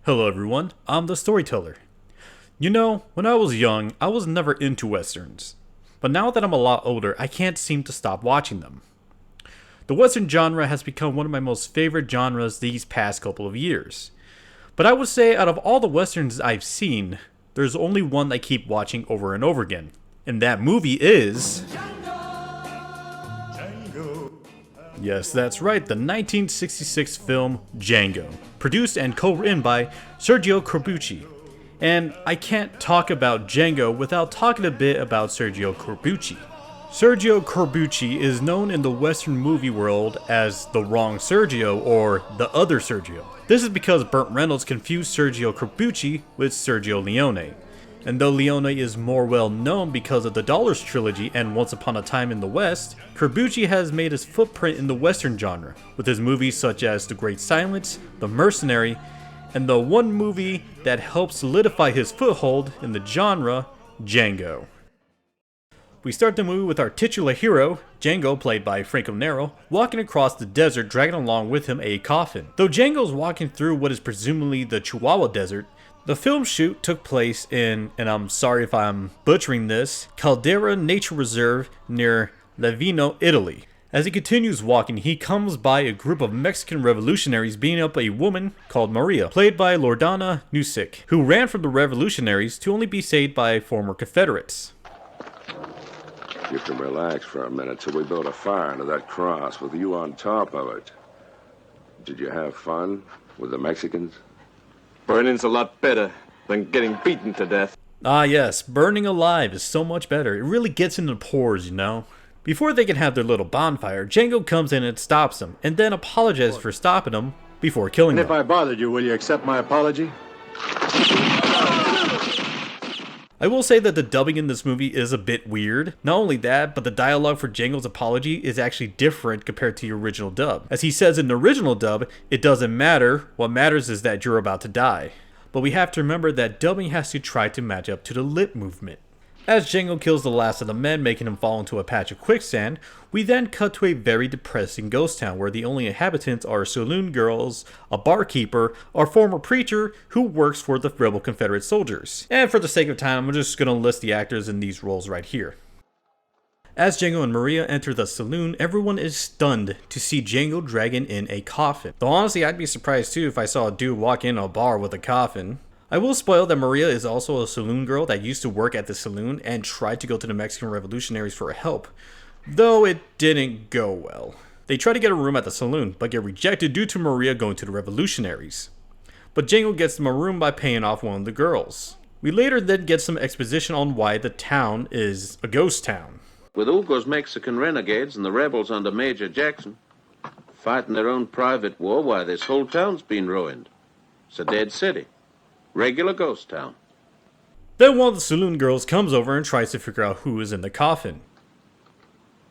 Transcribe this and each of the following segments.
Hello everyone, I'm the Storyteller. You know, when I was young, I was never into westerns. But now that I'm a lot older, I can't seem to stop watching them. The western genre has become one of my most favorite genres these past couple of years. But I would say out of all the westerns I've seen, there's only one I keep watching over and over again. And that movie is... Django. Yes, that's right, the 1966 film Django, produced and co-written by Sergio Corbucci. And I can't talk about Django without talking a bit about Sergio Corbucci. Sergio Corbucci is known in the Western movie world as the wrong Sergio or the other Sergio. This is because Burt Reynolds confused Sergio Corbucci with Sergio Leone. And though Leone is more well known because of the Dollars trilogy and Once Upon a Time in the West, Corbucci has made his footprint in the Western genre, with his movies such as The Great Silence, The Mercenary, and the one movie that helped solidify his foothold in the genre, Django. We start the movie with our titular hero, Django, played by Franco Nero, walking across the desert dragging along with him a coffin. Though Django's walking through what is presumably the Chihuahua Desert, the film shoot took place in, and I'm sorry if I'm butchering this, Caldera Nature Reserve near Lavino, Italy. As he continues walking, he comes by a group of Mexican revolutionaries beating up a woman called Maria, played by Loredana Nusik, who ran from the revolutionaries to only be saved by former Confederates. You can relax for a minute till we build a fire under that cross with you on top of it. Did you have fun with the Mexicans? Burning's a lot better than getting beaten to death. Ah yes, burning alive is so much better. It really gets into the pores, you know? Before they can have their little bonfire, Django comes in and stops them, and then apologizes for stopping them before killing them. And if I bothered you, will you accept my apology? I will say that the dubbing in this movie is a bit weird. Not only that, but the dialogue for Django's apology is actually different compared to the original dub. As he says in the original dub, it doesn't matter, what matters is that you're about to die. But we have to remember that dubbing has to try to match up to the lip movement. As Django kills the last of the men, making him fall into a patch of quicksand, we then cut to a very depressing ghost town where the only inhabitants are saloon girls, a barkeeper, our former preacher who works for the rebel Confederate soldiers. And for the sake of time, I'm just going to list the actors in these roles right here. As Django and Maria enter the saloon, everyone is stunned to see Django dragging in a coffin. Though honestly, I'd be surprised too if I saw a dude walk in a bar with a coffin. I will spoil that Maria is also a saloon girl that used to work at the saloon and tried to go to the Mexican revolutionaries for help, though it didn't go well. They try to get a room at the saloon, but get rejected due to Maria going to the revolutionaries. But Django gets them a room by paying off one of the girls. We later then get some exposition on why the town is a ghost town. With Hugo's Mexican renegades and the rebels under Major Jackson fighting their own private war, why this whole town's been ruined. It's a dead city. Regular ghost town. Then one of the saloon girls comes over and tries to figure out who is in the coffin.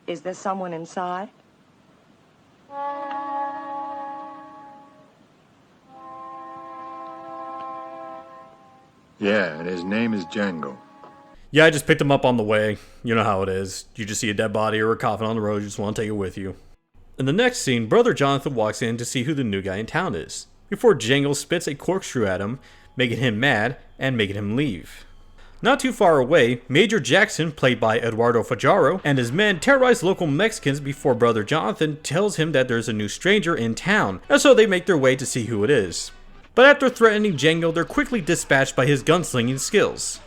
Is there someone inside? Yeah, and his name is Django. Yeah, I just picked him up on the way. You know how it is. You just see a dead body or a coffin on the road, you just want to take it with you. In the next scene, Brother Jonathan walks in to see who the new guy in town is, before Django spits a corkscrew at him, making him mad and making him leave. Not too far away, Major Jackson, played by Eduardo Fajaro, and his men terrorize local Mexicans before Brother Jonathan tells him that there's a new stranger in town, and so they make their way to see who it is. But after threatening Django, they're quickly dispatched by his gunslinging skills.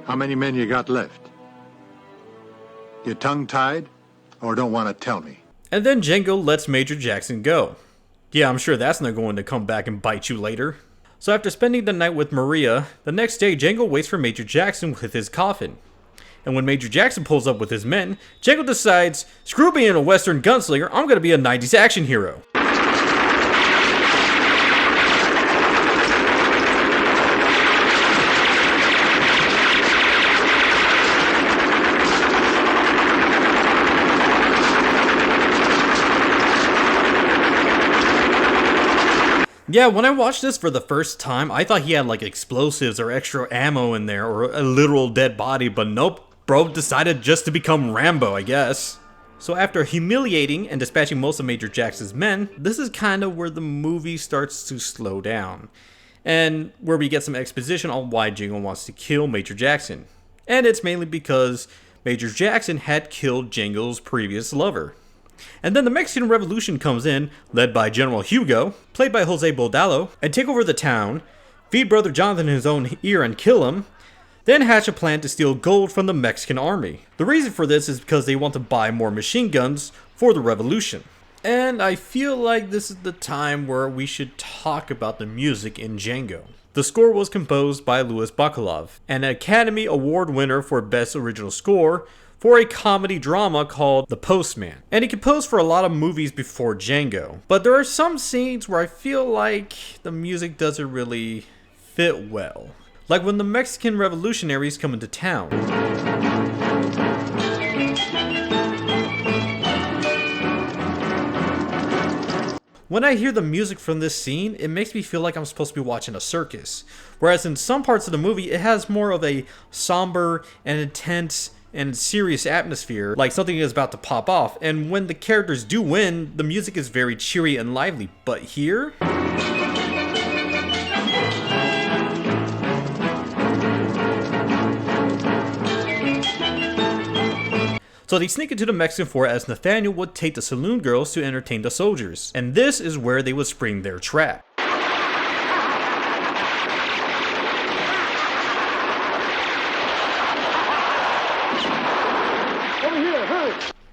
How many men you got left? You tongue-tied, or don't want to tell me? And then Django lets Major Jackson go. Yeah, I'm sure that's not going to come back and bite you later. So after spending the night with Maria, the next day Django waits for Major Jackson with his coffin. And when Major Jackson pulls up with his men, Django decides, screw being a Western gunslinger, I'm going to be a 90s action hero. Yeah, when I watched this for the first time, I thought he had like explosives or extra ammo in there or a literal dead body, but nope, bro decided just to become Rambo, I guess. So after humiliating and dispatching most of Major Jackson's men, this is kind of where the movie starts to slow down. And where we get some exposition on why Django wants to kill Major Jackson. And it's mainly because Major Jackson had killed Django's previous lover. And then the Mexican Revolution comes in, led by General Hugo, played by Jose Bordallo, and take over the town, feed Brother Jonathan in his own ear and kill him, then hatch a plan to steal gold from the Mexican army. The reason for this is because they want to buy more machine guns for the revolution. And I feel like this is the time where we should talk about the music in Django. The score was composed by Louis Bacalov, an Academy Award winner for Best Original Score for a comedy drama called The Postman. And he composed for a lot of movies before Django. But there are some scenes where I feel like the music doesn't really fit well. Like when the Mexican revolutionaries come into town. When I hear the music from this scene, it makes me feel like I'm supposed to be watching a circus. Whereas in some parts of the movie, it has more of a somber and intense and serious atmosphere, like something is about to pop off. And when the characters do win, the music is very cheery and lively. But here... So they sneak into the Mexican fort as Nathaniel would take the saloon girls to entertain the soldiers. And this is where they would spring their trap.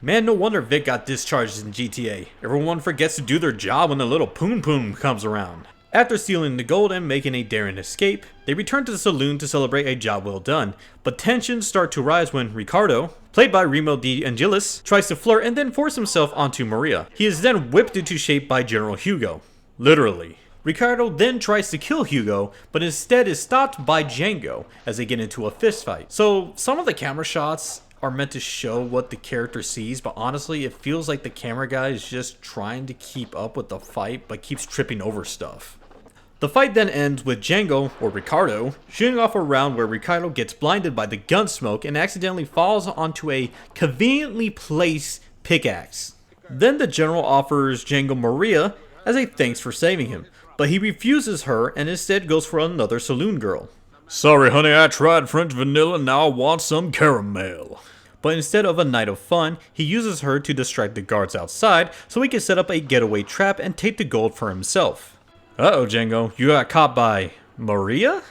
Man, no wonder Vic got discharged in GTA. Everyone forgets to do their job when the little poon poon comes around. After stealing the gold and making a daring escape, they return to the saloon to celebrate a job well done. But tensions start to rise when Ricardo, played by Remo de Angelis, tries to flirt and then force himself onto Maria. He is then whipped into shape by General Hugo. Literally. Ricardo then tries to kill Hugo, but instead is stopped by Django as they get into a fistfight. So some of the camera shots are meant to show what the character sees, but honestly it feels like the camera guy is just trying to keep up with the fight but keeps tripping over stuff. The fight then ends with Django, or Ricardo, shooting off a round where Ricardo gets blinded by the gun smoke and accidentally falls onto a conveniently placed pickaxe. Then the general offers Django Maria as a thanks for saving him, but he refuses her and instead goes for another saloon girl. Sorry honey, I tried French vanilla, now I want some caramel. But instead of a night of fun, he uses her to distract the guards outside so he can set up a getaway trap and take the gold for himself. Uh-oh, Django, you got caught by Maria?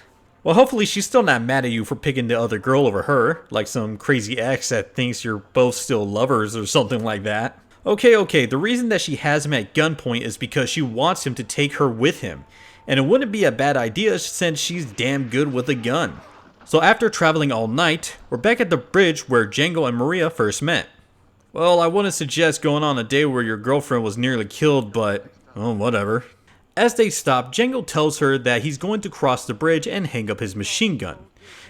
Well, hopefully she's still not mad at you for picking the other girl over her, like some crazy ex that thinks you're both still lovers or something like that. Okay, the reason that she has him at gunpoint is because she wants him to take her with him. And it wouldn't be a bad idea since she's damn good with a gun. So after traveling all night, we're back at the bridge where Django and Maria first met. Well, I wouldn't suggest going on a day where your girlfriend was nearly killed, but, oh, whatever. As they stop, Django tells her that he's going to cross the bridge and hang up his machine gun,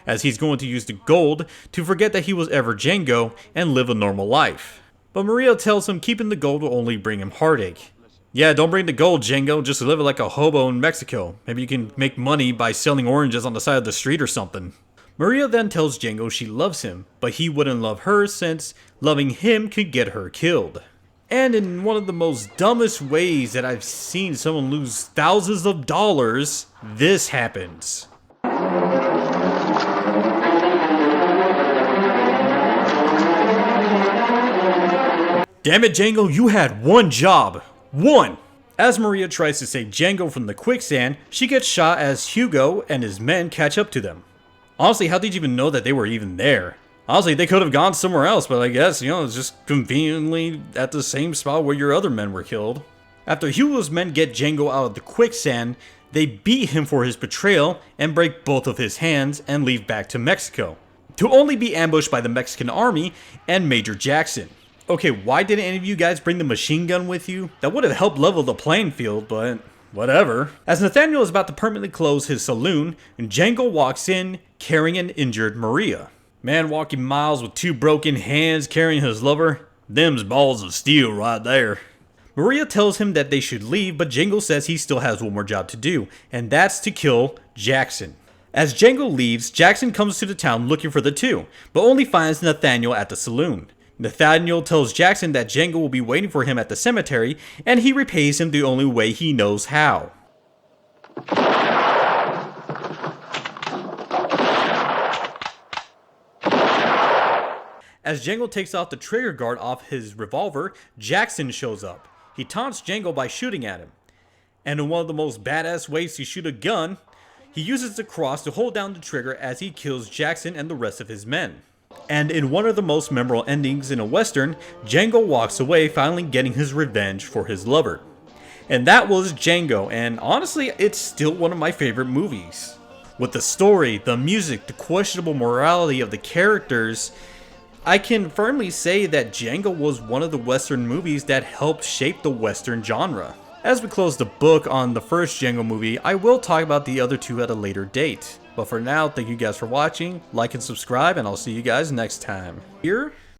as he's going to use the gold to forget that he was ever Django and live a normal life. But Maria tells him keeping the gold will only bring him heartache. Yeah, don't bring the gold, Django, just live like a hobo in Mexico. Maybe you can make money by selling oranges on the side of the street or something. Maria then tells Django she loves him, but he wouldn't love her since loving him could get her killed. And in one of the most dumbest ways that I've seen someone lose thousands of dollars, this happens. Damn it, Django, you had one job. One! As Maria tries to save Django from the quicksand, she gets shot as Hugo and his men catch up to them. Honestly, how did you even know that they were even there? Honestly, they could have gone somewhere else, but I guess, it's just conveniently at the same spot where your other men were killed. After Hugo's men get Django out of the quicksand, they beat him for his betrayal and break both of his hands and leave back to Mexico, to only be ambushed by the Mexican army and Major Jackson. Okay, why didn't any of you guys bring the machine gun with you? That would have helped level the playing field, but whatever. As Nathaniel is about to permanently close his saloon, Django walks in carrying an injured Maria. Man walking miles with two broken hands carrying his lover, them's balls of steel right there. Maria tells him that they should leave, but Django says he still has one more job to do, and that's to kill Jackson. As Django leaves, Jackson comes to the town looking for the two, but only finds Nathaniel at the saloon. Nathaniel tells Jackson that Django will be waiting for him at the cemetery, and he repays him the only way he knows how. As Django takes off the trigger guard off his revolver, Jackson shows up. He taunts Django by shooting at him. And in one of the most badass ways to shoot a gun, he uses the cross to hold down the trigger as he kills Jackson and the rest of his men. And in one of the most memorable endings in a western, Django walks away, finally getting his revenge for his lover. And that was Django, and honestly, it's still one of my favorite movies. With the story, the music, the questionable morality of the characters, I can firmly say that Django was one of the western movies that helped shape the western genre. As we close the book on the first Django movie, I will talk about the other two at a later date. But for now, thank you guys for watching, like and subscribe, and I'll see you guys next time. Here